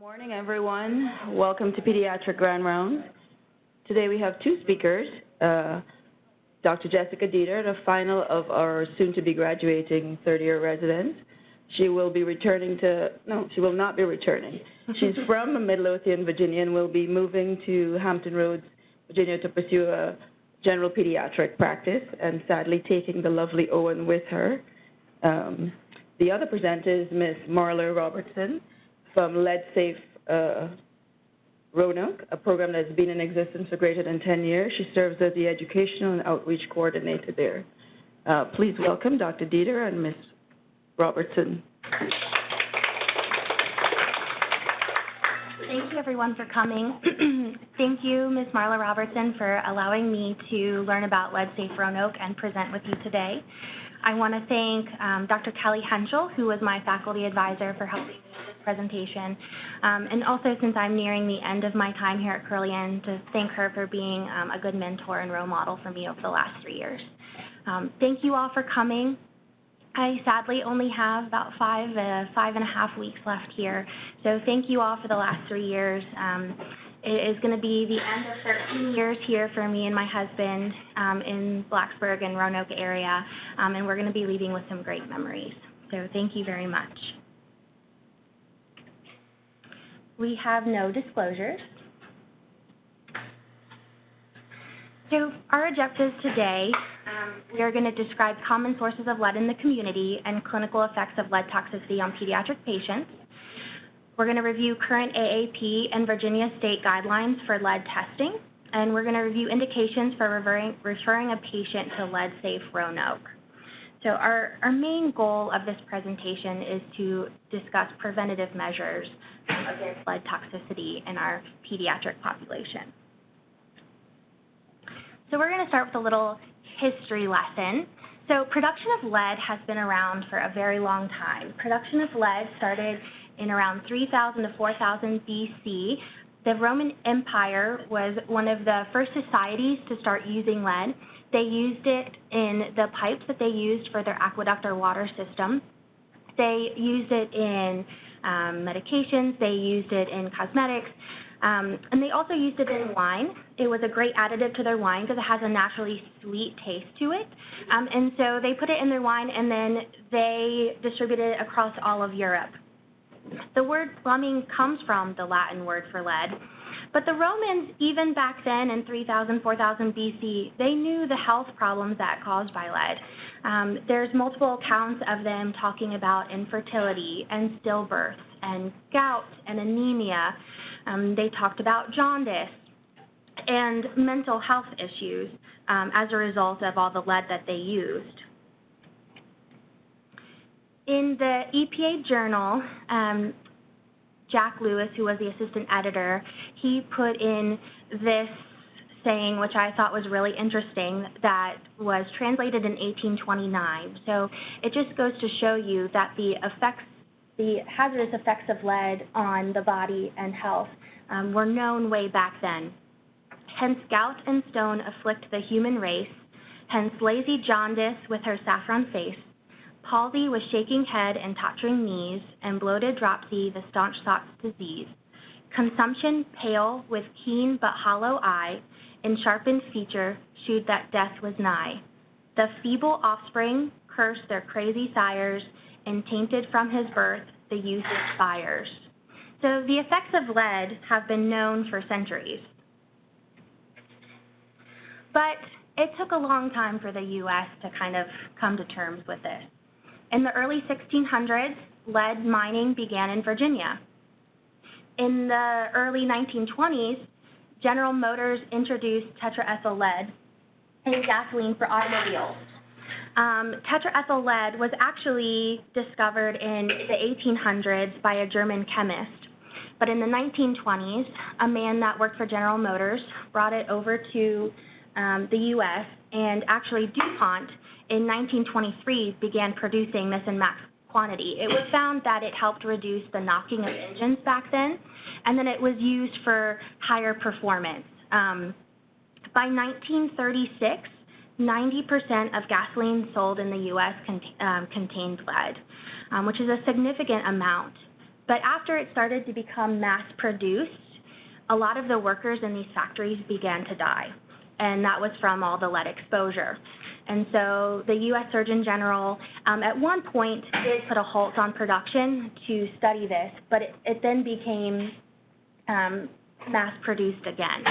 Morning, everyone. Welcome to Pediatric Grand Rounds. Today we have two speakers, Dr. Jessica Dieter, the final of our soon-to-be graduating third-year residents. She will be returning to, no, she will not be returning. She's from Midlothian, Virginia, and will be moving to Hampton Roads, Virginia to pursue a general pediatric practice, and sadly taking the lovely Owen with her. The other presenter is Ms. Marla Robertson from Lead Safe Roanoke, a program that's been in existence for greater than 10 years. She serves as the educational and outreach coordinator there. Please welcome Dr. Dieter and Ms. Robertson. Thank you, everyone, for coming. Thank you, Ms. Marla Robertson, for allowing me to learn about Lead Safe Roanoke and present with you today. I want to thank Dr. Kelly Henchel, who was my faculty advisor, for helping me with this presentation, and also, since I'm nearing the end of my time here at Carilion, to thank her for being a good mentor and role model for me over the last 3 years. Thank you all for coming. I sadly only have about 5.5 weeks left here, so thank you all for the last 3 years. It is going to be the end of 13 years here for me and my husband in Blacksburg and Roanoke area, and we're going to be leaving with some great memories. So thank you very much. We have no disclosures. So our objectives today, we are going to describe common sources of lead in the community and clinical effects of lead toxicity on pediatric patients. We're going to review current AAP and Virginia state guidelines for lead testing, and we're going to review indications for referring a patient to Lead Safe Roanoke. So our main goal of this presentation is to discuss preventative measures against lead toxicity in our pediatric population. So we're going to start with a little history lesson. So production of lead has been around for a very long time. Production of lead started in around 3000 to 4000 BC. The Roman Empire was one of the first societies to start using lead. They used it in the pipes that they used for their aqueduct or water system. They used it in medications. They used it in cosmetics. And they also used it in wine. It was a great additive to their wine because it has a naturally sweet taste to it. And so they put it in their wine, and then they distributed it across all of Europe. The word plumbing comes from the Latin word for lead. But the Romans, even back then in 3000, 4000 BC, they knew the health problems that caused by lead. There's multiple accounts of them talking about infertility and stillbirth and gout and anemia. They talked about jaundice and mental health issues as a result of all the lead that they used. In the EPA Journal, Jack Lewis, who was the assistant editor, he put in this saying, which I thought was really interesting, that was translated in 1829. So it just goes to show you that the hazardous effects of lead on the body and health were known way back then. Hence gout and stone afflict the human race, hence lazy jaundice with her saffron face, palsy with shaking head and tottering knees, and bloated dropsy, the staunch thought's disease. Consumption pale with keen but hollow eye, and sharpened feature shewed that death was nigh. The feeble offspring cursed their crazy sires, and tainted from his birth the youth expires. So the effects of lead have been known for centuries. But it took a long time for the U.S. to kind of come to terms with this. In the early 1600s, lead mining began in Virginia. In the early 1920s, General Motors introduced tetraethyl lead in gasoline for automobiles. Tetraethyl lead was actually discovered in the 1800s by a German chemist. But in the 1920s, a man that worked for General Motors brought it over to the U.S., and actually DuPont in 1923 began producing this in max quantity. It was found that it helped reduce the knocking of engines back then, and then it was used for higher performance. By 1936, 90% of gasoline sold in the U.S. contained lead, which is a significant amount. But after it started to become mass-produced, a lot of the workers in these factories began to die, and that was from all the lead exposure. And so the U.S. Surgeon General at one point did put a halt on production to study this, but it then became mass-produced again.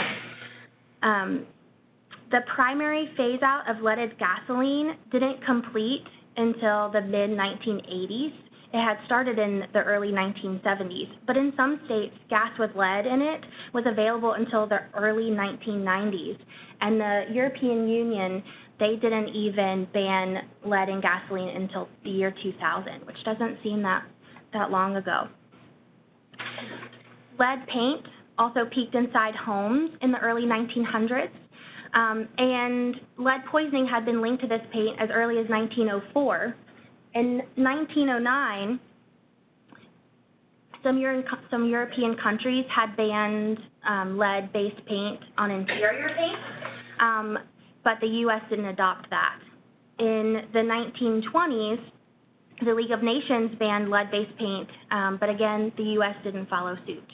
The primary phase-out of leaded gasoline didn't complete until the mid-1980s. It had started in the early 1970s, but in some states, gas with lead in it was available until the early 1990s. And the European Union, they didn't even ban lead in gasoline until the year 2000, which doesn't seem that long ago. Lead paint also peaked inside homes in the early 1900s, and lead poisoning had been linked to this paint as early as 1904. In 1909, some European countries had banned lead-based paint on interior paint, but the U.S. didn't adopt that. In the 1920s, the League of Nations banned lead-based paint, but again, the U.S. didn't follow suit.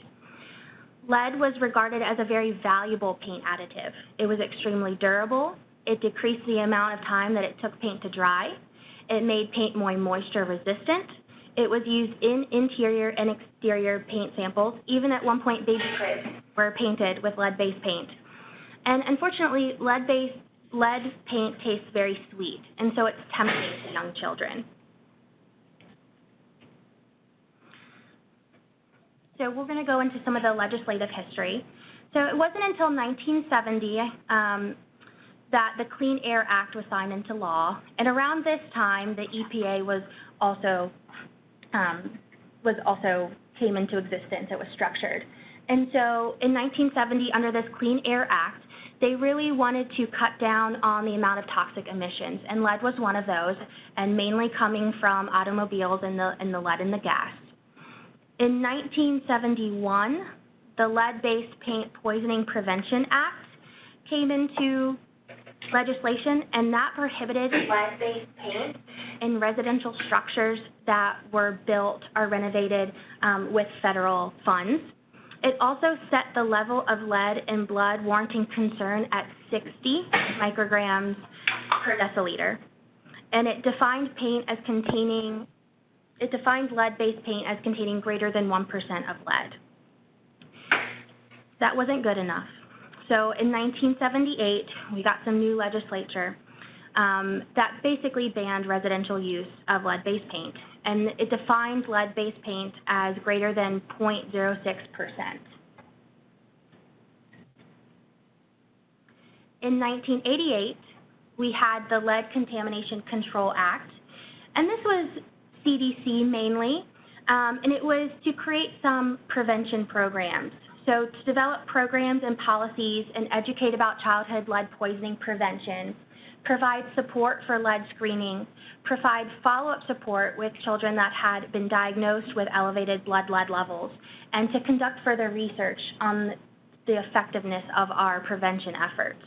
Lead was regarded as a very valuable paint additive. It was extremely durable. It decreased the amount of time that it took paint to dry. It made paint more moisture resistant. It was used in interior and exterior paint samples. Even at one point, baby cribs were painted with lead-based paint. And unfortunately, lead paint tastes very sweet, and so it's tempting to young children. So we're going to go into some of the legislative history. So it wasn't until 1970 that the Clean Air Act was signed into law, and around this time, the EPA was also came into existence. It was structured, and so in 1970, under this Clean Air Act, they really wanted to cut down on the amount of toxic emissions, and lead was one of those, and mainly coming from automobiles and the lead in the gas. In 1971, the Lead-Based Paint Poisoning Prevention Act came into legislation, and that prohibited lead-based paint in residential structures that were built or renovated with federal funds. It also set the level of lead in blood warranting concern at 60 micrograms per deciliter, and it defined lead-based paint as containing greater than 1% of lead. That wasn't good enough. So in 1978, we got some new legislature that basically banned residential use of lead-based paint, and it defined lead-based paint as greater than 0.06%. In 1988, we had the Lead Contamination Control Act, and this was CDC mainly, and it was to create some prevention programs. So to develop programs and policies and educate about childhood lead poisoning prevention, provide support for lead screening, provide follow-up support with children that had been diagnosed with elevated blood lead levels, and to conduct further research on the effectiveness of our prevention efforts.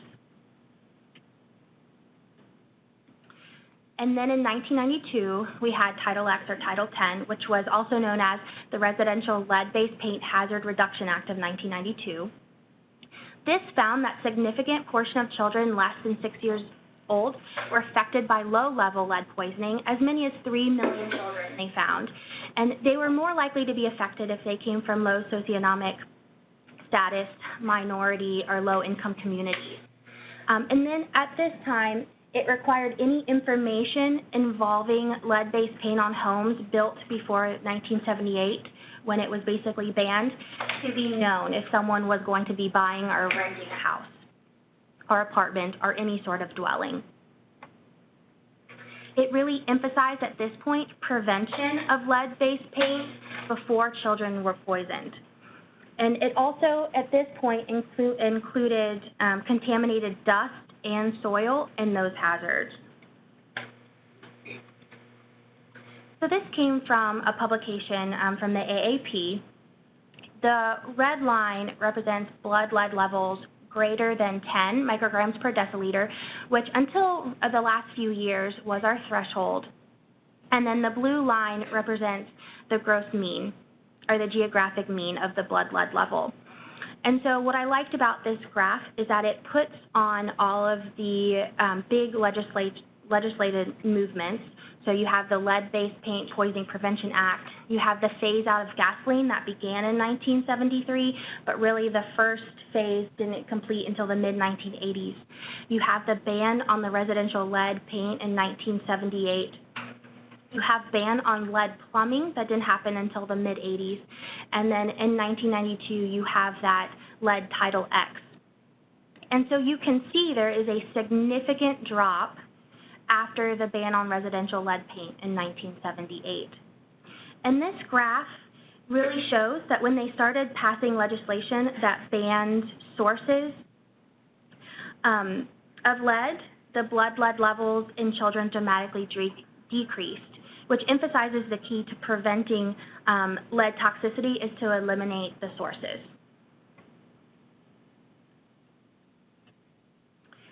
And then in 1992, we had Title X or Title X, which was also known as the Residential Lead-Based Paint Hazard Reduction Act of 1992. This found that significant portion of children less than 6 years old were affected by low-level lead poisoning, as many as 3 million children they found. And they were more likely to be affected if they came from low socioeconomic status, minority, or low-income communities. And then at this time, it required any information involving lead-based paint on homes built before 1978, when it was basically banned, to be known if someone was going to be buying or renting a house or apartment or any sort of dwelling. It really emphasized at this point prevention of lead-based paint before children were poisoned. And it also, at this point, included contaminated dust and soil in those hazards. So this came from a publication from the AAP. The red line represents blood lead levels greater than 10 micrograms per deciliter, which until the last few years was our threshold. And then the blue line represents the gross mean. or the geographic mean of the blood lead level. And so what I liked about this graph is that it puts on all of the big legislative movements. So you have the Lead-Based Paint Poisoning Prevention Act. You have the phase out of gasoline that began in 1973, but really the first phase didn't complete until the mid-1980s. You have the ban on the residential lead paint in 1978. You have ban on lead plumbing that didn't happen until the mid-80s. And then in 1992, you have that lead Title X. And so you can see there is a significant drop after the ban on residential lead paint in 1978. And this graph really shows that when they started passing legislation that banned sources of lead, the blood lead levels in children dramatically decreased, which emphasizes the key to preventing lead toxicity is to eliminate the sources.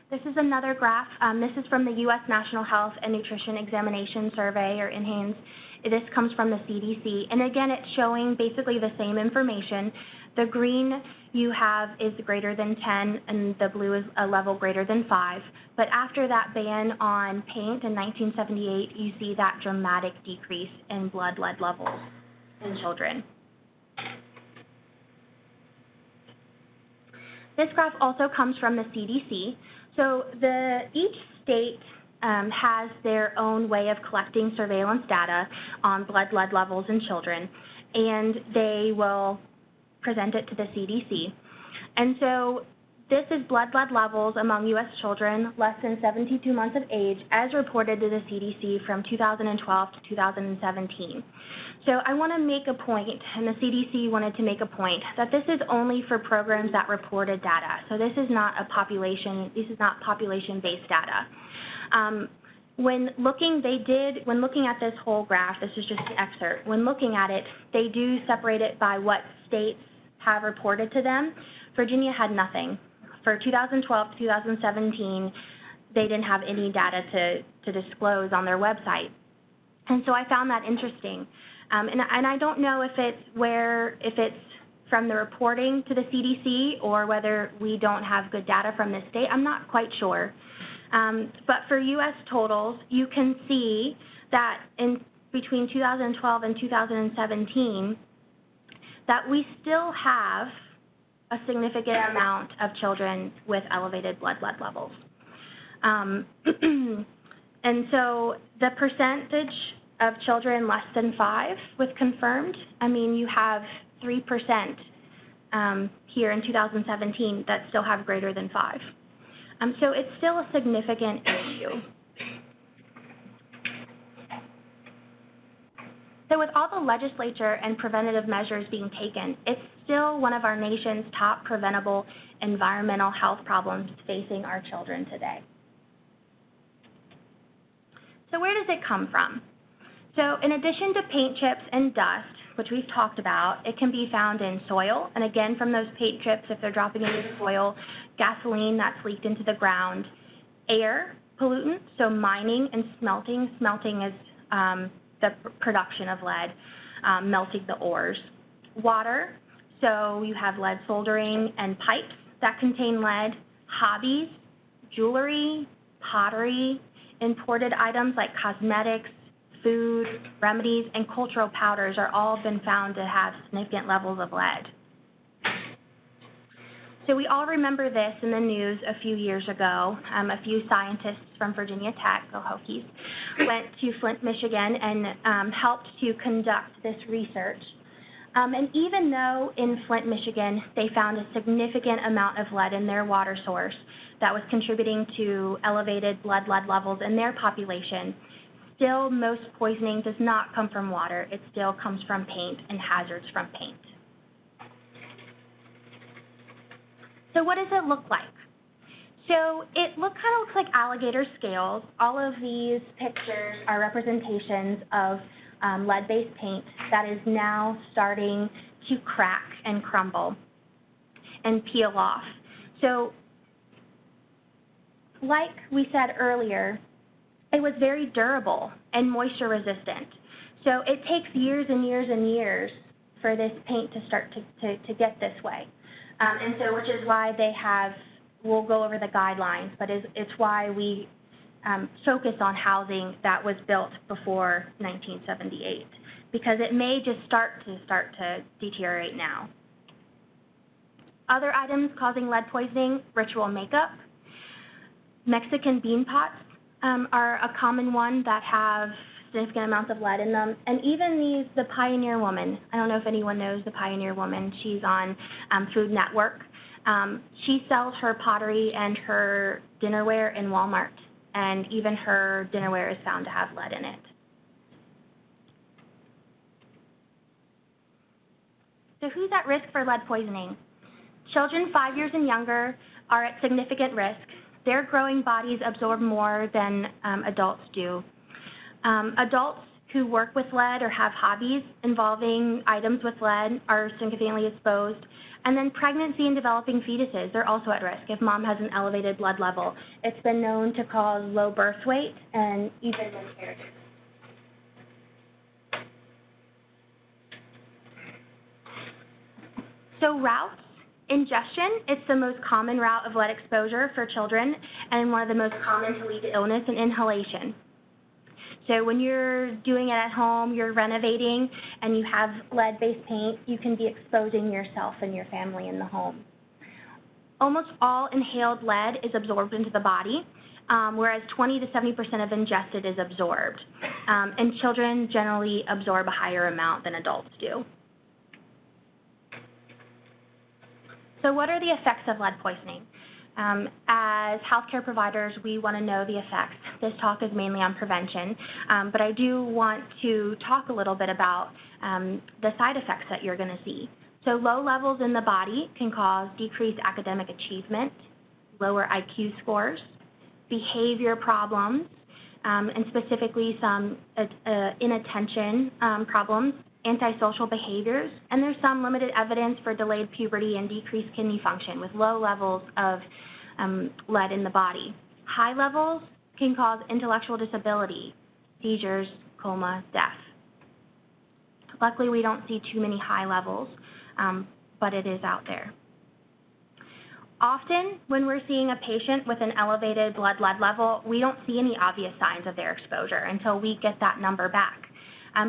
This is another graph. This is from the U.S. National Health and Nutrition Examination Survey, or NHANES. This comes from the CDC. And again, it's showing basically the same information. The green you have is greater than 10, and the blue is a level greater than 5. But after that ban on paint in 1978, you see that dramatic decrease in blood lead levels in children. This graph also comes from the CDC. So each state has their own way of collecting surveillance data on blood lead levels in children, and they will present it to the CDC. And so this is blood lead levels among U.S. children less than 72 months of age as reported to the CDC from 2012 to 2017. So I want to make a point, and the CDC wanted to make a point, that this is only for programs that reported data. So this is not population-based data. When looking at this whole graph, this is just an excerpt, when looking at it, they do separate it by what states have reported to them. Virginia had nothing. For 2012 to 2017, they didn't have any data to disclose on their website. And so I found that interesting. And I don't know if it's from the reporting to the CDC or whether we don't have good data from this state. I'm not quite sure. But for U.S. totals, you can see that in between 2012 and 2017, that we still have a significant amount of children with elevated blood lead levels. And so the percentage of children less than 5 with confirmed, I mean, you have 3% here in 2017 that still have greater than 5. So it's still a significant issue. So with all the legislature and preventative measures being taken, it's still one of our nation's top preventable environmental health problems facing our children today. So where does it come from? So in addition to paint chips and dust, which we've talked about, it can be found in soil, and again, from those paint chips, if they're dropping into the soil, gasoline that's leaked into the ground, air pollutants, so mining and smelting. Smelting is the production of lead, melting the ores. Water, so you have lead soldering and pipes that contain lead, hobbies, jewelry, pottery, imported items like cosmetics, food, remedies, and cultural powders are all been found to have significant levels of lead. So we all remember this in the news a few years ago. A few scientists from Virginia Tech, go Hokies, went to Flint, Michigan and helped to conduct this research. And even though in Flint, Michigan, they found a significant amount of lead in their water source that was contributing to elevated blood lead levels in their population, still most poisoning does not come from water. It still comes from paint and hazards from paint. So what does it look like? So it kind of looks like alligator scales. All of these pictures are representations of lead-based paint that is now starting to crack and crumble and peel off. So like we said earlier, it was very durable and moisture resistant. So it takes years and years and years for this paint to start to get this way. And so, which is why we'll go over the guidelines, but it's why we focus on housing that was built before 1978, because it may just start to deteriorate now. Other items causing lead poisoning: ritual makeup. Mexican bean pots are a common one that have significant amounts of lead in them. And even the Pioneer Woman, I don't know if anyone knows the Pioneer Woman, she's on Food Network. She sells her pottery and her dinnerware in Walmart, and even her dinnerware is found to have lead in it. So who's at risk for lead poisoning? Children 5 years and younger are at significant risk. Their growing bodies absorb more than adults do. Adults who work with lead or have hobbies involving items with lead are significantly exposed. And then pregnancy and developing fetuses, they're also at risk if mom has an elevated blood level. It's been known to cause low birth weight and even miscarriages. So routes. Ingestion, it's the most common route of lead exposure for children and one of the most common to lead to illness, and inhalation. So when you're doing it at home, you're renovating, and you have lead-based paint, you can be exposing yourself and your family in the home. Almost all inhaled lead is absorbed into the body, whereas 20 to 70% of ingested is absorbed. And children generally absorb a higher amount than adults do. So what are the effects of lead poisoning? As healthcare providers, we want to know the effects. This talk is mainly on prevention, but I do want to talk a little bit about the side effects that you're going to see. So low levels in the body can cause decreased academic achievement, lower IQ scores, behavior problems, and specifically some inattention problems, antisocial behaviors, and there's some limited evidence for delayed puberty and decreased kidney function with low levels of lead in the body. High levels can cause intellectual disability, seizures, coma, death. Luckily, we don't see too many high levels, but it is out there. Often, when we're seeing a patient with an elevated blood lead level, we don't see any obvious signs of their exposure until we get that number back.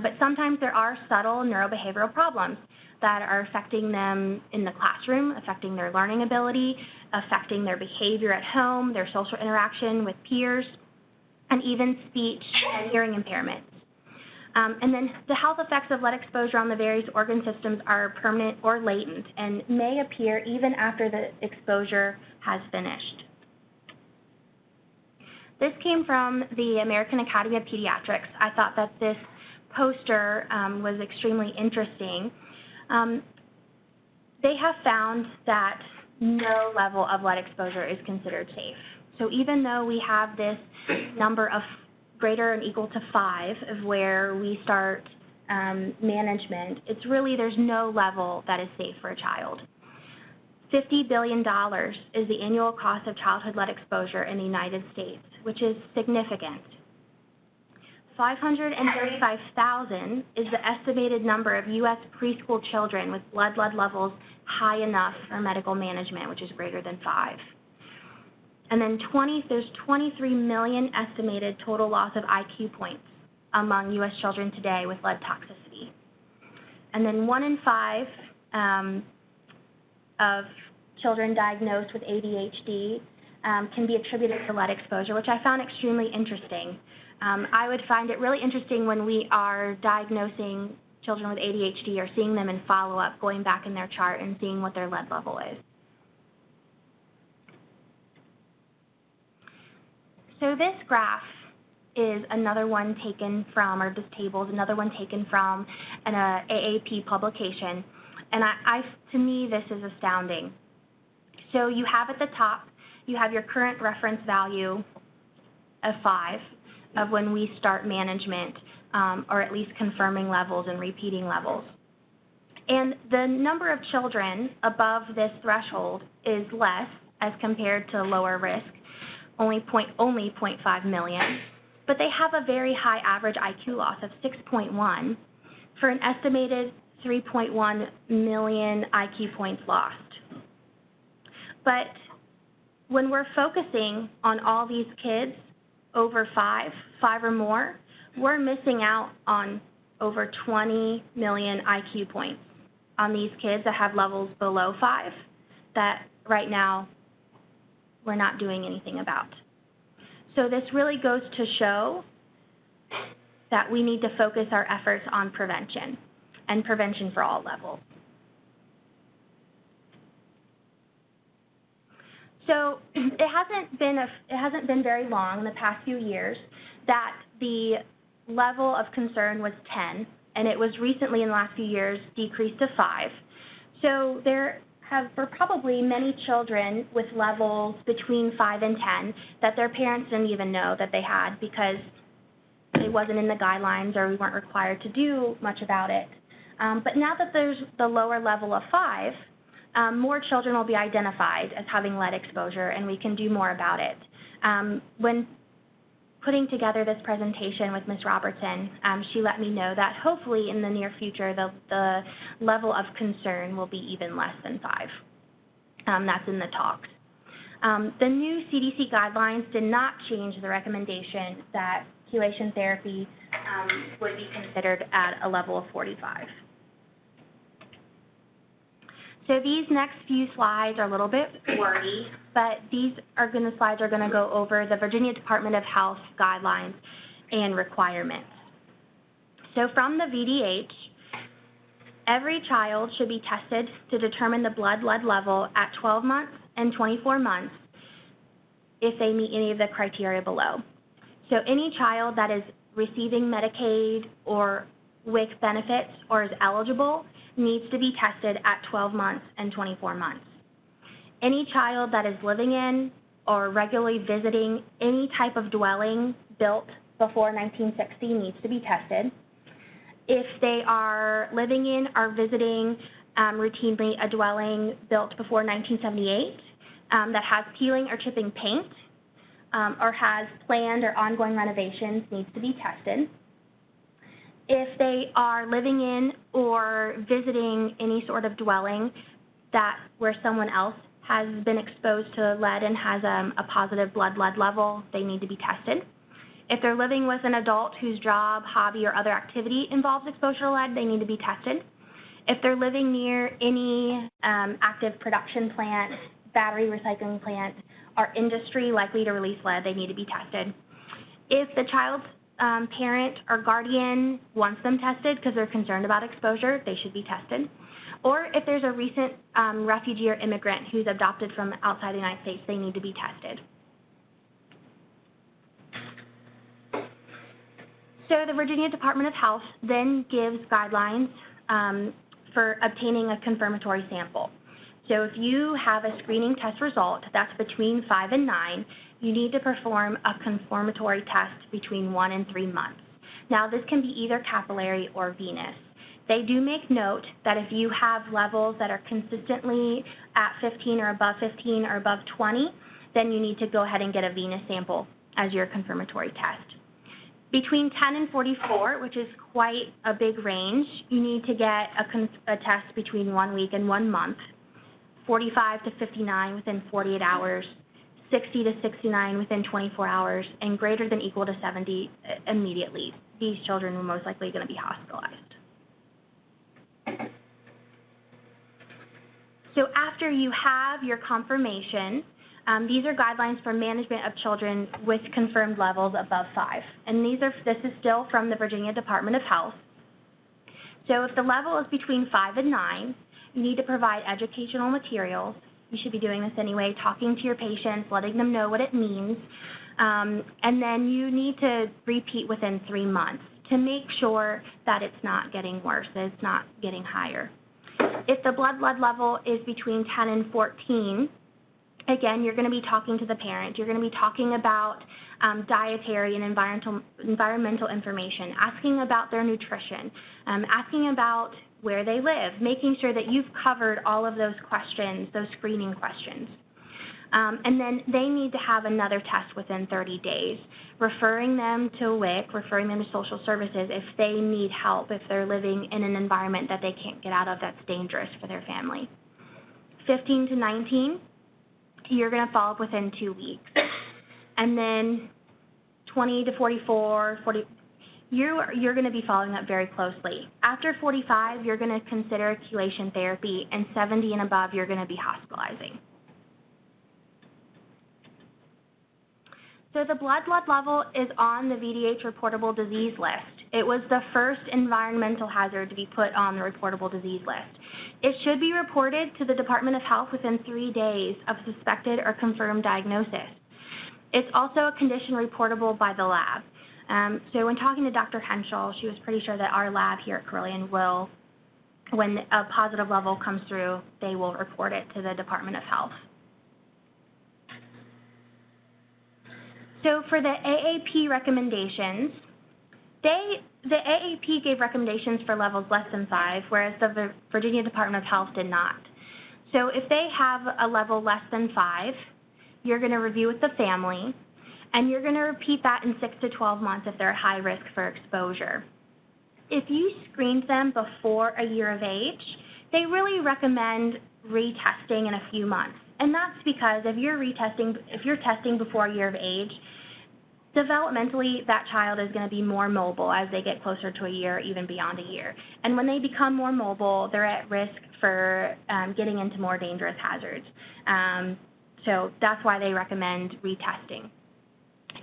But sometimes there are subtle neurobehavioral problems that are affecting them in the classroom, affecting their learning ability, affecting their behavior at home, their social interaction with peers, and even speech and hearing impairments. And then the health effects of lead exposure on the various organ systems are permanent or latent and may appear even after the exposure has finished. This came from the American Academy of Pediatrics. I thought that this poster was extremely interesting. They have found that no level of lead exposure is considered safe. So even though we have this number of greater and equal to 5 of where we start management, it's really there's no level that is safe for a child. $50 billion is the annual cost of childhood lead exposure in the United States, which is significant. 535,000 is the estimated number of U.S. preschool children with blood lead levels high enough for medical management, which is greater than 5. And then there's 23 million estimated total loss of IQ points among U.S. children today with lead toxicity. And then 1 in 5 of children diagnosed with ADHD can be attributed to lead exposure, which I found extremely interesting. I would find it really interesting when we are diagnosing children with ADHD or seeing them in follow-up, going back in their chart and seeing what their lead level is. So this graph is another one taken from, or this table is another one taken from an AAP publication. And to me, this is astounding. So you have at the top, you have your current reference value of 5 of when we start management, or at least confirming levels and repeating levels. And the number of children above this threshold is less as compared to lower risk, only 0.5 million. But they have a very high average IQ loss of 6.1 for an estimated 3.1 million IQ points lost. But when we're focusing on all these kids over five or more, we're missing out on over 20 million IQ points on these kids that have levels below 5 that right now we're not doing anything about. So this really goes to show that we need to focus our efforts on prevention, and prevention for all levels. So it hasn't been very long in the past few years that the level of concern was 10, and it was recently in the last few years decreased to 5. So there were probably many children with levels between 5 and 10 that their parents didn't even know that they had because it wasn't in the guidelines or we weren't required to do much about it. But now that there's the lower level of 5, more children will be identified as having lead exposure, and we can do more about it. When putting together this presentation with Ms. Robertson, she let me know that hopefully in the near future the level of concern will be even less than 5. That's in the talks. The new CDC guidelines did not change the recommendation that chelation therapy would be considered at a level of 45. So these next few slides are a little bit wordy, but these slides are going to go over the Virginia Department of Health guidelines and requirements. So from the VDH, every child should be tested to determine the blood lead level at 12 months and 24 months if they meet any of the criteria below. So any child that is receiving Medicaid or WIC benefits or is eligible needs to be tested at 12 months and 24 months. Any child that is living in or regularly visiting any type of dwelling built before 1960 needs to be tested. If they are living in or visiting routinely a dwelling built before 1978 that has peeling or chipping paint or has planned or ongoing renovations needs to be tested. If they are living in or visiting any sort of dwelling where someone else has been exposed to lead and has a positive blood lead level, they need to be tested. If they're living with an adult whose job, hobby, or other activity involves exposure to lead, they need to be tested. If they're living near any active production plant, battery recycling plant, or industry likely to release lead, they need to be tested. If the child's parent or guardian wants them tested because they're concerned about exposure, they should be tested. Or if there's a recent refugee or immigrant who's adopted from outside the United States, they need to be tested. So the Virginia Department of Health then gives guidelines for obtaining a confirmatory sample. So if you have a screening test result that's between 5 and 9, you need to perform a confirmatory test between 1 and 3 months. Now, this can be either capillary or venous. They do make note that if you have levels that are consistently at 15 or above 15 or above 20, then you need to go ahead and get a venous sample as your confirmatory test. Between 10 and 44, which is quite a big range, you need to get a test between 1 week and 1 month, 45 to 59 within 48 hours, 60 to 69 within 24 hours, and greater than equal to 70 immediately. These children are most likely going to be hospitalized. So after you have your confirmation, these are guidelines for management of children with confirmed levels above 5. And this is still from the Virginia Department of Health. So if the level is between 5 and 9, you need to provide educational materials. You should be doing this anyway, talking to your patients, letting them know what it means. And then you need to repeat within 3 months to make sure that it's not getting worse, that it's not getting higher. If the blood lead level is between 10 and 14, again, you're going to be talking to the parent. You're going to be talking about dietary and environmental information, asking about their nutrition, asking about where they live, making sure that you've covered all of those questions, those screening questions. And then they need to have another test within 30 days, referring them to WIC, referring them to social services if they need help, if they're living in an environment that they can't get out of that's dangerous for their family. 15 to 19, you're going to follow up within 2 weeks. And then 20 to 44, you're going to be following up very closely. After 45, you're going to consider chelation therapy, and 70 and above, you're going to be hospitalizing. So the blood level is on the VDH reportable disease list. It was the first environmental hazard to be put on the reportable disease list. It should be reported to the Department of Health within 3 days of suspected or confirmed diagnosis. It's also a condition reportable by the lab. So when talking to Dr. Henchel, she was pretty sure that our lab here at Carilion will, when a positive level comes through, they will report it to the Department of Health. So for the AAP recommendations, the AAP gave recommendations for levels less than 5, whereas the Virginia Department of Health did not. So if they have a level less than 5, you're going to review with the family, and you're going to repeat that in 6 to 12 months if they're at high risk for exposure. If you screened them before a year of age, they really recommend retesting in a few months. And that's because if you're testing before a year of age, developmentally that child is going to be more mobile as they get closer to a year, even beyond a year. And when they become more mobile, they're at risk for getting into more dangerous hazards. So that's why they recommend retesting.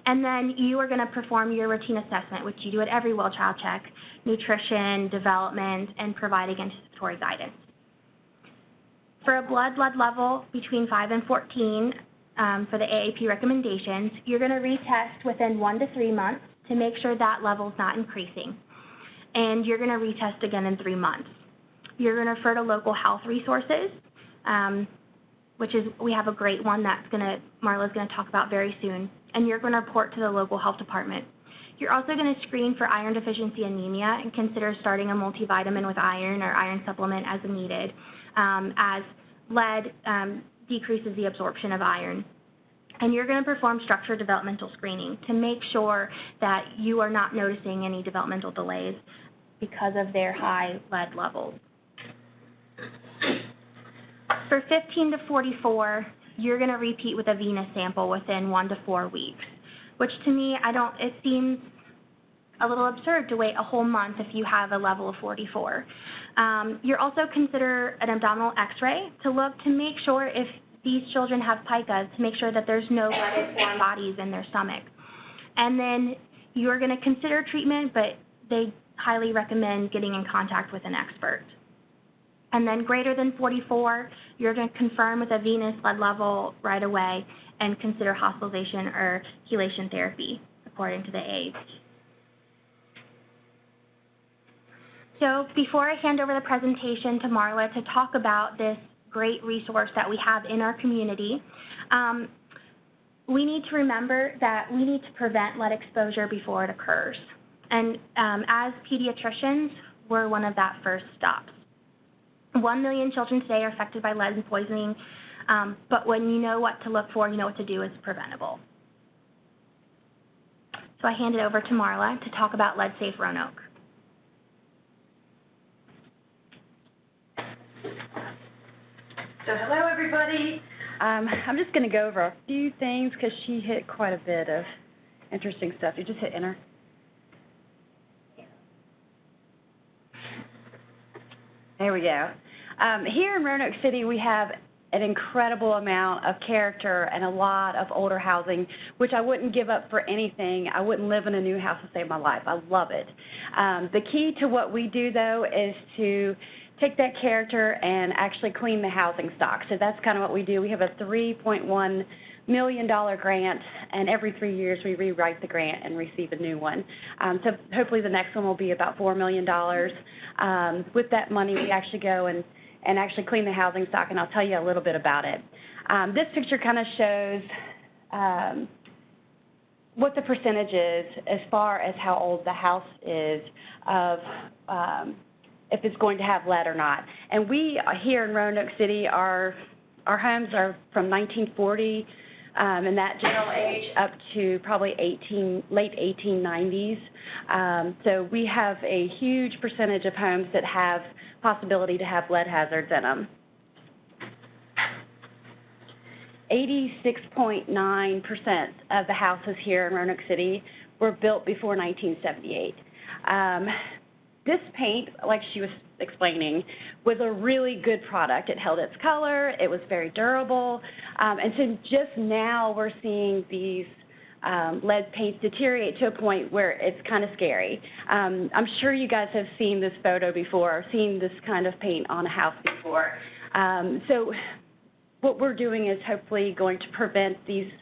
And then you are going to perform your routine assessment, which you do at every well-child check, nutrition, development, and providing anticipatory guidance. For a blood level between 5 and 14, for the AAP recommendations, you're going to retest within 1 to 3 months to make sure that level is not increasing. And you're going to retest again in 3 months. You're going to refer to local health resources, which is, we have a great one that's Marla's going to talk about very soon. And you're going to report to the local health department. You're also going to screen for iron deficiency anemia and consider starting a multivitamin with iron or iron supplement as needed, as lead decreases the absorption of iron. And you're going to perform structured developmental screening to make sure that you are not noticing any developmental delays because of their high lead levels. For 15 to 44, you're going to repeat with a venous sample within 1 to 4 weeks, which to me, it seems a little absurd to wait a whole month if you have a level of 44. You're also consider an abdominal x-ray to make sure if these children have picas, to make sure that there's no leaded foreign bodies in their stomach. And then you're going to consider treatment, but they highly recommend getting in contact with an expert. And then greater than 44, you're going to confirm with a venous lead level right away and consider hospitalization or chelation therapy according to the age. So before I hand over the presentation to Marla to talk about this great resource that we have in our community, we need to remember that we need to prevent lead exposure before it occurs. And as pediatricians, we're one of that first stops. 1 million children today are affected by lead and poisoning, but when you know what to look for, you know what to do, it's preventable. So I hand it over to Marla to talk about Lead Safe Roanoke. So hello, everybody. I'm just going to go over a few things because she hit quite a bit of interesting stuff. You just hit enter. There we go. Here in Roanoke City, we have an incredible amount of character and a lot of older housing, which I wouldn't give up for anything. I wouldn't live in a new house to save my life. I love it. The key to what we do, though, is to take that character and actually clean the housing stock. So that's kind of what we do. We have a $3.1 million grant, and every 3 years we rewrite the grant and receive a new one. So hopefully the next one will be about $4 million. With that money, we actually go and actually clean the housing stock, and I'll tell you a little bit about it. This picture kind of shows what the percentage is as far as how old the house is of if it's going to have lead or not. And we here in Roanoke City are our homes are from 1940 in that general age up to probably late 1890s. So we have a huge percentage of homes that have possibility to have lead hazards in them. 86.9% of the houses here in Roanoke City were built before 1978. This paint, like she was explaining, was a really good product. It held its color, it was very durable, and so just now we're seeing these lead paints deteriorate to a point where it's kind of scary. I'm sure you guys have seen this photo before, seen this kind of paint on a house before. So what we're doing is hopefully going to prevent these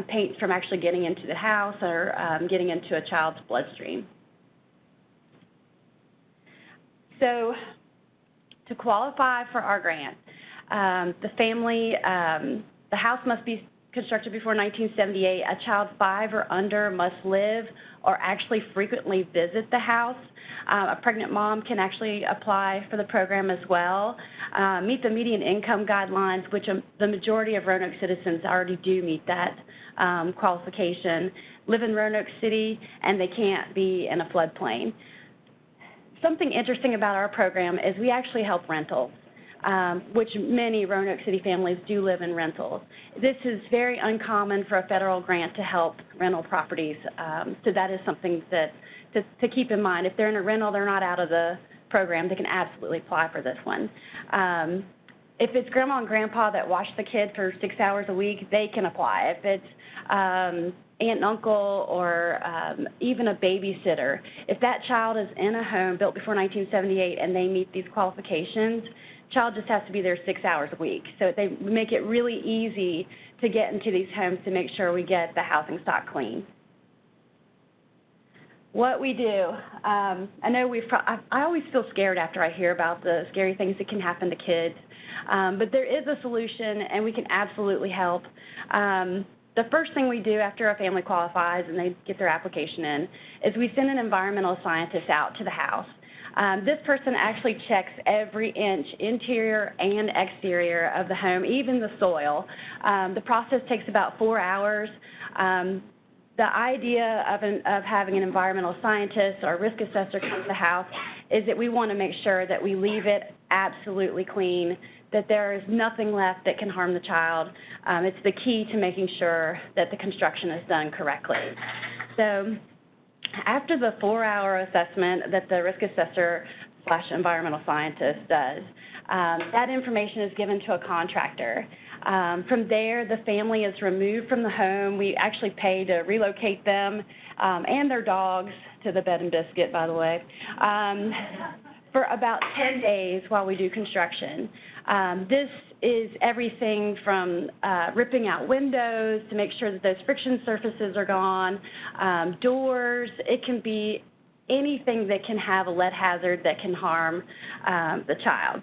paints from actually getting into the house or getting into a child's bloodstream. So to qualify for our grant, the house must be constructed before 1978. A child 5 or under must live or actually frequently visit the house. A pregnant mom can actually apply for the program as well. Meet the median income guidelines, which the majority of Roanoke citizens already do meet that qualification. Live in Roanoke City, and they can't be in a floodplain. Something interesting about our program is we actually help rentals, which many Roanoke City families do live in rentals. This is very uncommon for a federal grant to help rental properties, so that is something that to keep in mind. If they're in a rental, they're not out of the program. They can absolutely apply for this one. If it's grandma and grandpa that watch the kid for 6 hours a week, they can apply. If it's aunt and uncle or even a babysitter, if that child is in a home built before 1978 and they meet these qualifications, child just has to be there 6 hours a week. So they make it really easy to get into these homes to make sure we get the housing stock clean. What we do, I know I always feel scared after I hear about the scary things that can happen to kids, but there is a solution and we can absolutely help. The first thing we do after a family qualifies and they get their application in is we send an environmental scientist out to the house. This person actually checks every inch, interior and exterior of the home, even the soil. The process takes about 4 hours. The idea of having an environmental scientist or a risk assessor come to the house is that we want to make sure that we leave it absolutely clean, that there is nothing left that can harm the child. It's the key to making sure that the construction is done correctly. So after the 4-hour assessment that the risk assessor / environmental scientist does, that information is given to a contractor. From there, the family is removed from the home. We actually pay to relocate them and their dogs to the bed and biscuit, by the way, for about 10 days while we do construction. This is everything from ripping out windows to make sure that those friction surfaces are gone, doors. It can be anything that can have a lead hazard that can harm the child.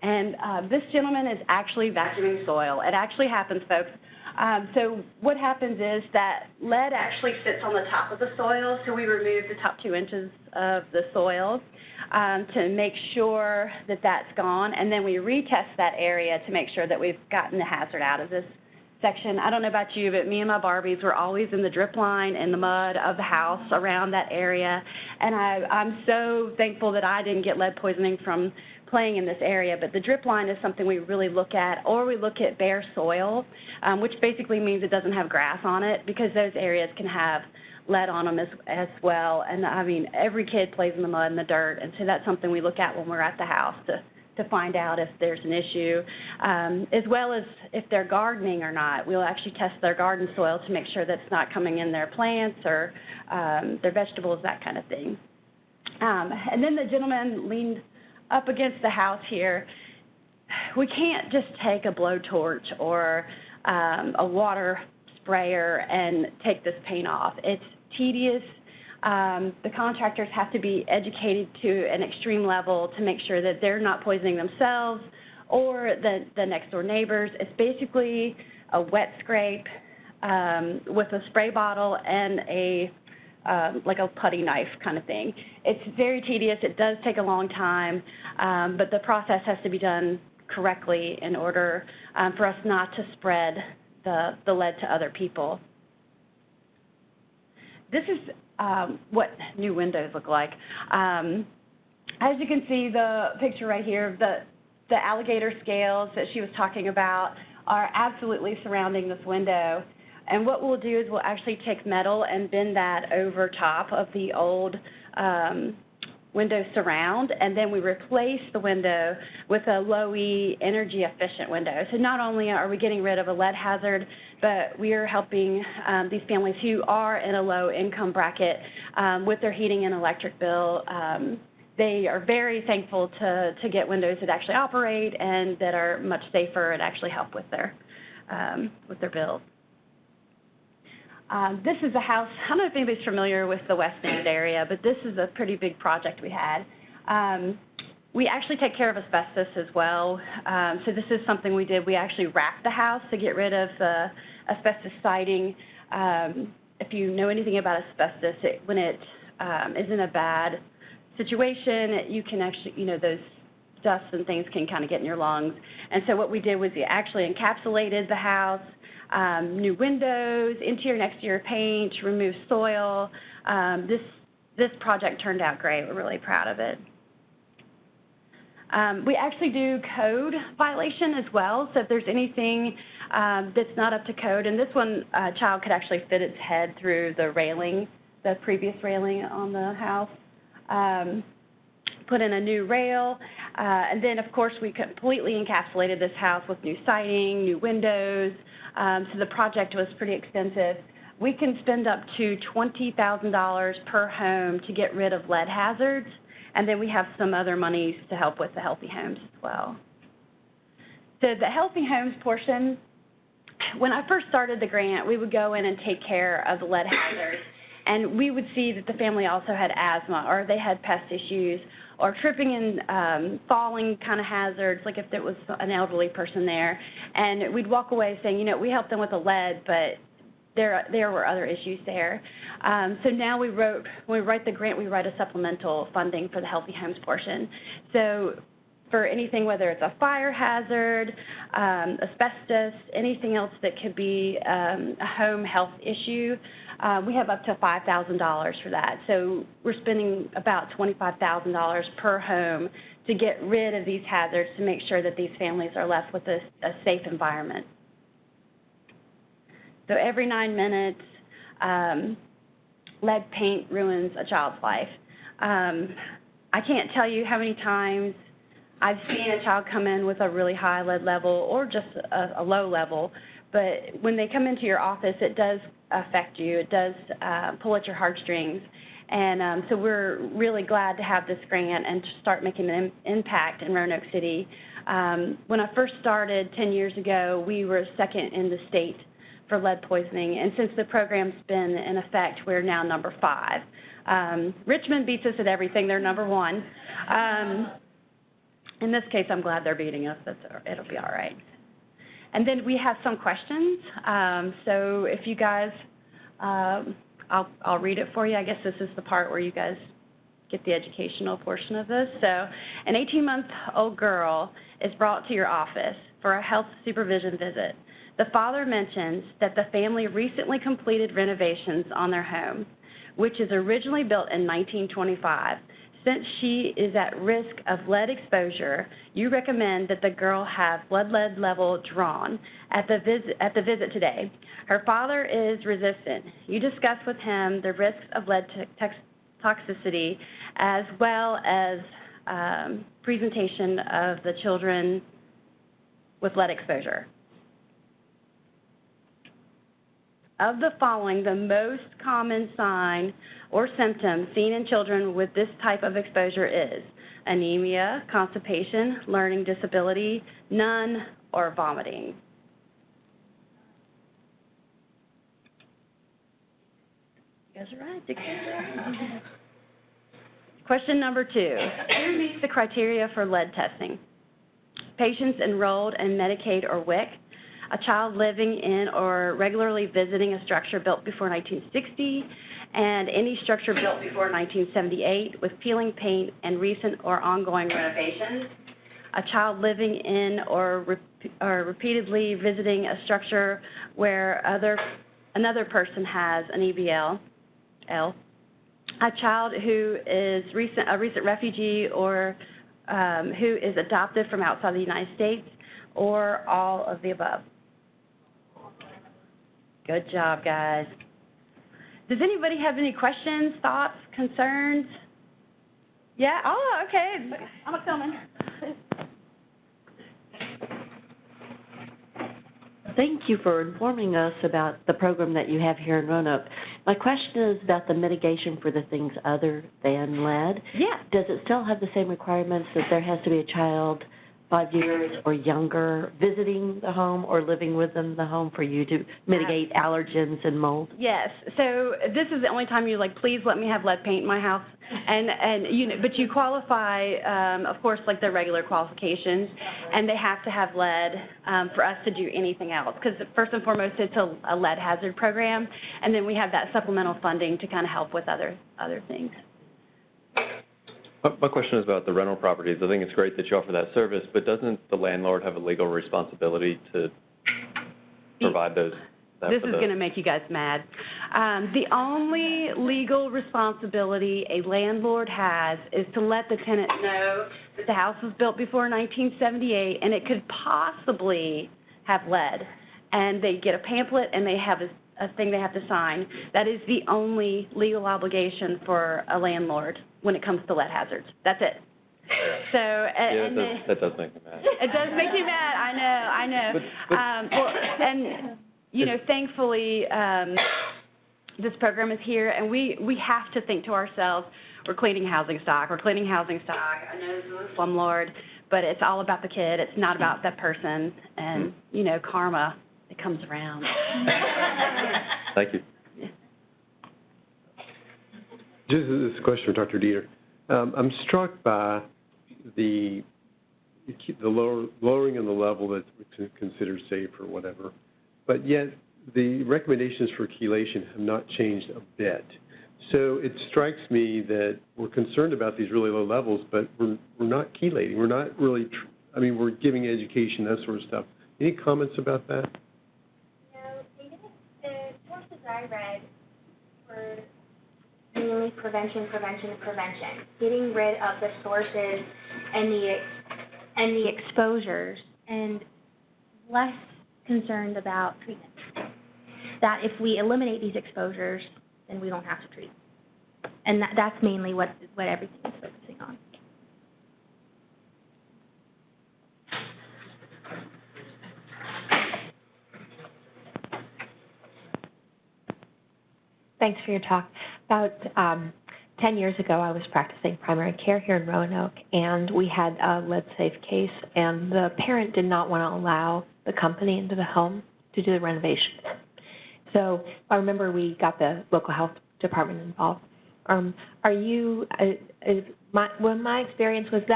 And this gentleman is actually vacuuming soil. It actually happens, folks. So what happens is that lead actually sits on the top of the soil, so we remove the top 2 inches of the soil to make sure that that's gone, and then we retest that area to make sure that we've gotten the hazard out of this section. I don't know about you, but me and my Barbies were always in the drip line in the mud of the house around that area, and I'm so thankful that I didn't get lead poisoning from playing in this area. But the drip line is something we really look at, or we look at bare soil, which basically means it doesn't have grass on it, because those areas can have lead on them as well. And I mean, every kid plays in the mud and the dirt, and so that's something we look at when we're at the house to find out if there's an issue, as well as if they're gardening or not. We'll actually test their garden soil to make sure that it's not coming in their plants or their vegetables, that kind of thing. And then the gentleman leaned up against the house here. We can't just take a blowtorch or a water sprayer and take this paint off. It's tedious. The contractors have to be educated to an extreme level to make sure that they're not poisoning themselves or the next door neighbors. It's basically a wet scrape with a spray bottle and a like a putty knife kind of thing. It's very tedious. It does take a long time, but the process has to be done correctly in order for us not to spread the lead to other people. This is what new windows look like. As you can see, the picture right here, the alligator scales that she was talking about are absolutely surrounding this window. And what we'll do is we'll actually take metal and bend that over top of the old window surround, and then we replace the window with a low-E, energy-efficient window. So not only are we getting rid of a lead hazard, but we are helping these families who are in a low-income bracket with their heating and electric bill. They are very thankful to get windows that actually operate and that are much safer and actually help with their bills. This is a house, I don't know if anybody's familiar with the West End area, but this is a pretty big project we had. We actually take care of asbestos as well. So this is something we did. We actually wrapped the house to get rid of the asbestos siding. If you know anything about asbestos, when it is in a bad situation, you can actually, those dust and things can kind of get in your lungs. And so what we did was we actually encapsulated the house, new windows, interior and exterior paint, remove soil. This project turned out great. We're really proud of it. We actually do code violation as well. So if there's anything that's not up to code, and this one, a child could actually fit its head through the railing, the previous railing on the house. Put in a new rail, and then, of course, we completely encapsulated this house with new siding, new windows, so the project was pretty extensive. We can spend up to $20,000 per home to get rid of lead hazards, and then we have some other monies to help with the Healthy Homes as well. So the Healthy Homes portion, when I first started the grant, we would go in and take care of the lead hazards. And we would see that the family also had asthma, or they had pest issues, or tripping and falling kind of hazards, like if there was an elderly person there. And we'd walk away saying, we helped them with the lead, but there were other issues there. So now when we write the grant, we write a supplemental funding for the Healthy Homes portion. So for anything, whether it's a fire hazard, asbestos, anything else that could be a home health issue, we have up to $5,000 for that. So we're spending about $25,000 per home to get rid of these hazards to make sure that these families are left with a safe environment. So every 9 minutes, lead paint ruins a child's life. I can't tell you how many times I've seen a child come in with a really high lead level or just a low level, but when they come into your office, it does affect you. It does pull at your heartstrings. And so we're really glad to have this grant and to start making an impact in Roanoke City. When I first started 10 years ago, we were second in the state for lead poisoning. And since the program's been in effect, we're now number 5. Richmond beats us at everything. They're number 1. In this case, I'm glad they're beating us. It'll be all right. And then we have some questions. So if you guys, I'll read it for you. I guess this is the part where you guys get the educational portion of this. So an 18-month-old girl is brought to your office for a health supervision visit. The father mentions that the family recently completed renovations on their home, which is originally built in 1925. Since she is at risk of lead exposure, you recommend that the girl have blood lead level drawn at the visit today. Her father is resistant. You discuss with him the risks of lead toxicity as well as presentation of the children with lead exposure. Of the following, the most common sign or symptom seen in children with this type of exposure is anemia, constipation, learning disability, none, or vomiting. You guys are right. Question number 2. Who meets the criteria for lead testing? Patients enrolled in Medicaid or WIC, a child living in or regularly visiting a structure built before 1960, and any structure built before 1978 with peeling paint and recent or ongoing renovations. A child living in or repeatedly visiting a structure where another person has an EBL. A child who is a recent refugee or who is adopted from outside the United States, or all of the above. Good job, guys. Does anybody have any questions, thoughts, concerns? Yeah? Oh, okay. I'm coming. Thank you for informing us about the program that you have here in Roanoke. My question is about the mitigation for the things other than lead. Yeah. Does it still have the same requirements that there has to be a child 5 years or younger visiting the home or living within the home for you to mitigate allergens and mold? Yes. So this is the only time you're like, please let me have lead paint in my house. But you qualify, of course, like their regular qualifications, and they have to have lead for us to do anything else. Because first and foremost, it's a lead hazard program, and then we have that supplemental funding to kind of help with other things. My question is about the rental properties. I think it's great that you offer that service, but doesn't the landlord have a legal responsibility to provide those? This is going to make you guys mad. The only legal responsibility a landlord has is to let the tenant know that the house was built before 1978 and it could possibly have lead. And they get a pamphlet and they have a thing they have to sign. That is the only legal obligation for a landlord when it comes to lead hazards. That's it. So, that does make me mad. It does make you mad. I know. Thankfully, this program is here, and we have to think to ourselves, we're cleaning housing stock. I know this is a slumlord, but it's all about the kid. It's not about that person. And, karma, it comes around. Thank you. Just this question for Dr. Dieter. I'm struck by the lowering of the level that's considered safe or whatever, but yet the recommendations for chelation have not changed a bit. So it strikes me that we're concerned about these really low levels, but we're not chelating. We're not really, we're giving education, that sort of stuff. Any comments about that? No, the sources I read were mainly prevention. Getting rid of the sources and the exposures, and less concerned about treatment. That if we eliminate these exposures, then we don't have to treat. And that's mainly what everything is focusing on. Thanks for your talk. About 10 years ago, I was practicing primary care here in Roanoke, and we had a lead safe case, and the parent did not want to allow the company into the home to do the renovation. So I remember we got the local health department involved. My experience was is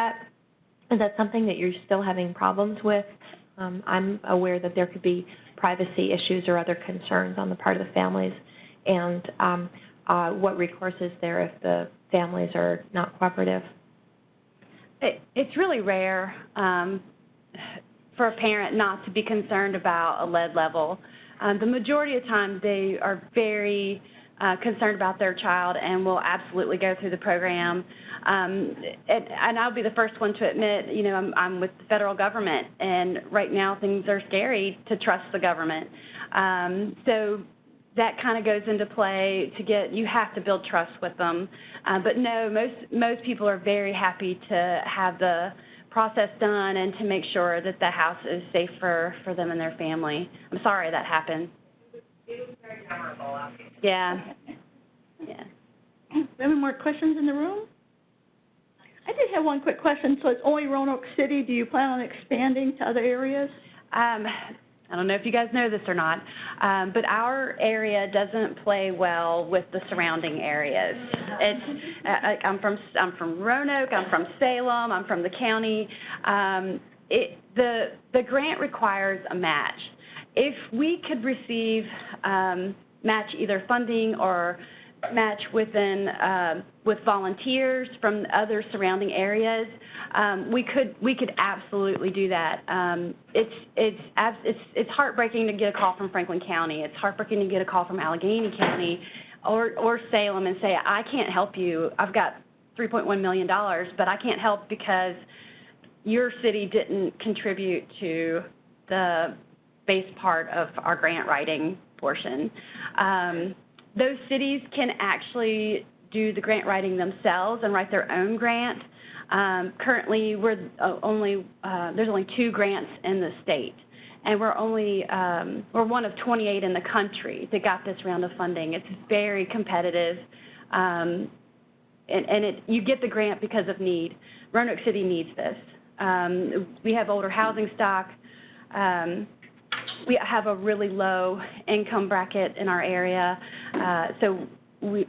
that something that you're still having problems with? I'm aware that there could be privacy issues or other concerns on the part of the families, and what recourse is there if the families are not cooperative? It's really rare for a parent not to be concerned about a lead level. The majority of the time, they are very concerned about their child and will absolutely go through the program. And I'll be the first one to admit, I'm with the federal government, and right now things are scary to trust the government. So that kind of goes into play you have to build trust with them. But no, most people are very happy to have the process done and to make sure that the house is safe for them and their family. I'm sorry that happened. It was very memorable. Yeah. Any more questions in the room? I did have one quick question. So it's only Roanoke City. Do you plan on expanding to other areas? I don't know if you guys know this or not, but our area doesn't play well with the surrounding areas. I'm from Roanoke, I'm from Salem, I'm from the county. The grant requires a match. If we could receive match either funding or match with volunteers from other surrounding areas, we could absolutely do that. It's heartbreaking to get a call from Franklin County. It's heartbreaking to get a call from Allegheny County or Salem and say, I can't help you. I've got $3.1 million, but I can't help because your city didn't contribute to the base part of our grant writing portion. Those cities can actually do the grant writing themselves and write their own grant. Currently, there's only 2 grants in the state, and we're one of 28 in the country that got this round of funding. It's very competitive, and you get the grant because of need. Roanoke City needs this. We have older housing stock. We have a really low income bracket in our area, so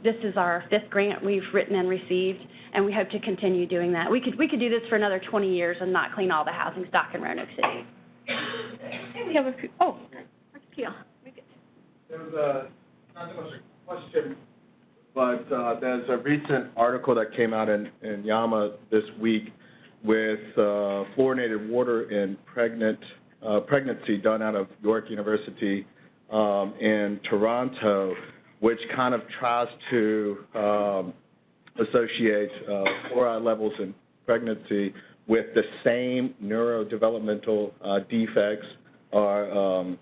this is our 5th grant we've written and received, and we hope to continue doing that. We could do this for another 20 years and not clean all the housing stock in Roanoke City. We have a few. Oh, yeah. There's not so much a question, but there's a recent article that came out in YAMA this week with fluorinated water in pregnancy done out of York University in Toronto, which kind of tries to associate fluoride levels in pregnancy with the same neurodevelopmental defects or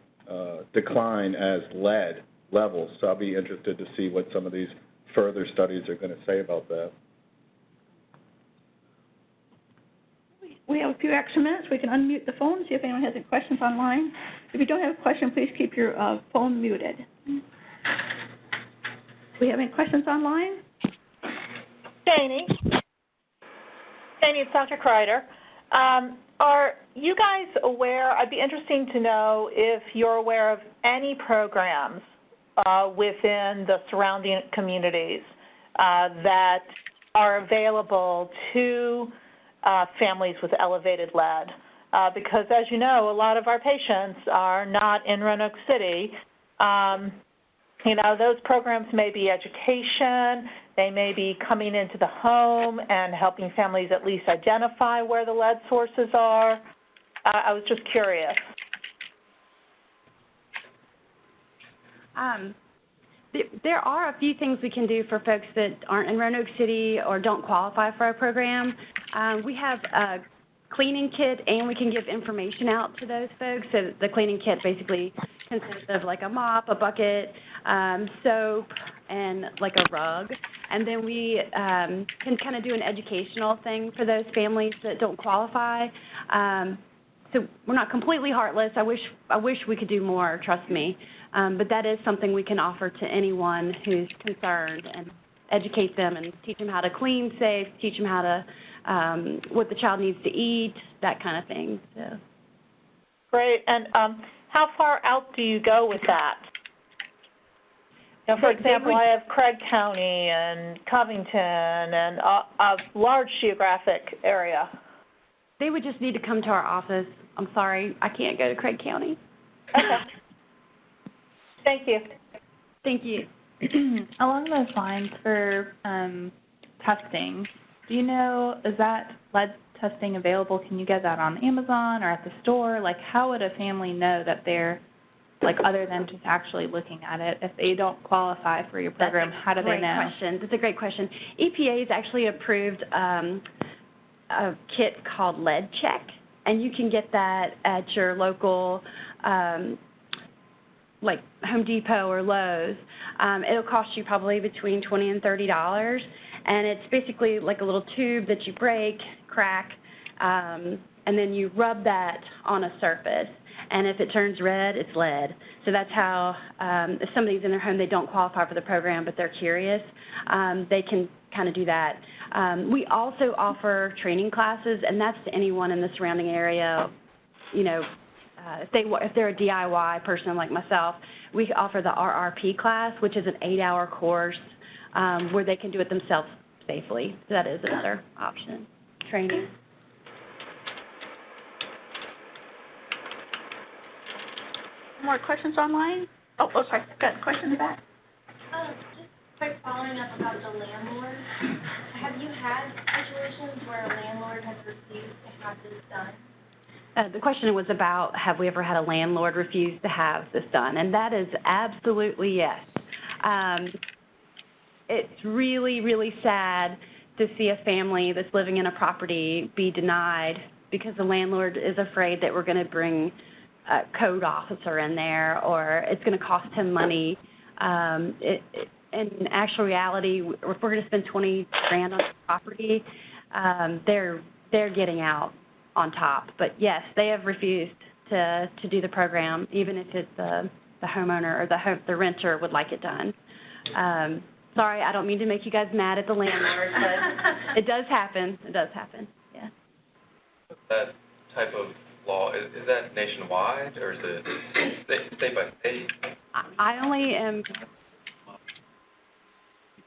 decline as lead levels. So I'll be interested to see what some of these further studies are going to say about that. We have a few extra minutes. We can unmute the phone, see if anyone has any questions online. If you don't have a question, please keep your phone muted. Do we have any questions online? Janie, it's Dr. Kreider. Are you guys aware, I'd be interested to know if you're aware of any programs within the surrounding communities that are available to families with elevated lead. Because as you know, a lot of our patients are not in Roanoke City. Those programs may be education, they may be coming into the home and helping families at least identify where the lead sources are. I was just curious. There are a few things we can do for folks that aren't in Roanoke City or don't qualify for our program. We have a cleaning kit, and we can give information out to those folks. So the cleaning kit basically consists of like a mop, a bucket, soap, and like a rug. And then we can kind of do an educational thing for those families that don't qualify. So we're not completely heartless. I wish we could do more, trust me. But that is something we can offer to anyone who's concerned and educate them and teach them how to clean safe, teach them how to, what the child needs to eat, that kind of thing. So. Great. And how far out do you go with that? For example, I have Craig County and Covington and a large geographic area. They would just need to come to our office. I'm sorry, I can't go to Craig County. Okay. Thank you. Thank you. Along those lines, for testing, do you know, is that lead testing available? Can you get that on Amazon or at the store? Like, how would a family know that they're, like, other than just actually looking at it, if they don't qualify for your program, how do they know? That's a great question. EPA has actually approved a kit called Lead Check, and you can get that at your local like Home Depot or Lowe's. It'll cost you probably between $20 and $30, and it's basically like a little tube that you break, crack, and then you rub that on a surface. And if it turns red, it's lead. So that's how, if somebody's in their home, they don't qualify for the program, but they're curious, they can kind of do that. We also offer training classes, and that's to anyone in the surrounding area. You know, if they're a DIY person like myself, we offer the RRP class, which is an 8-hour course where they can do it themselves safely. So that is another option, training. More questions online? Oh, sorry. Got a question in the back. Just quick follow following up about the landlord, have you had situations where a landlord has refused to have this done? The question was about, have we ever had a landlord refuse to have this done? And that is absolutely yes. It's really, really sad to see a family that's living in a property be denied because the landlord is afraid that we're going to bring a code officer in there or it's going to cost him money. In actual reality, if we're going to spend $20,000 on the property, they're getting out on top. But yes, they have refused to do the program, even if it's the homeowner or the renter would like it done. Sorry, I don't mean to make you guys mad at the landlord, but it does happen. It does happen. Yeah. That type of law, is that nationwide or is it state by state? I only am.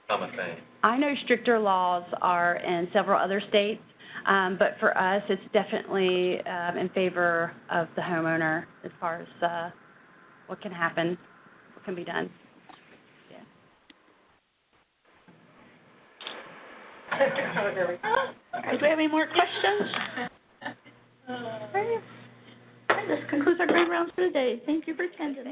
Common thing. I know stricter laws are in several other states, but for us, it's definitely in favor of the homeowner as far as what can happen, what can be done. All right, do we have any more questions? Okay. This concludes our grand rounds for today. Thank you for attending.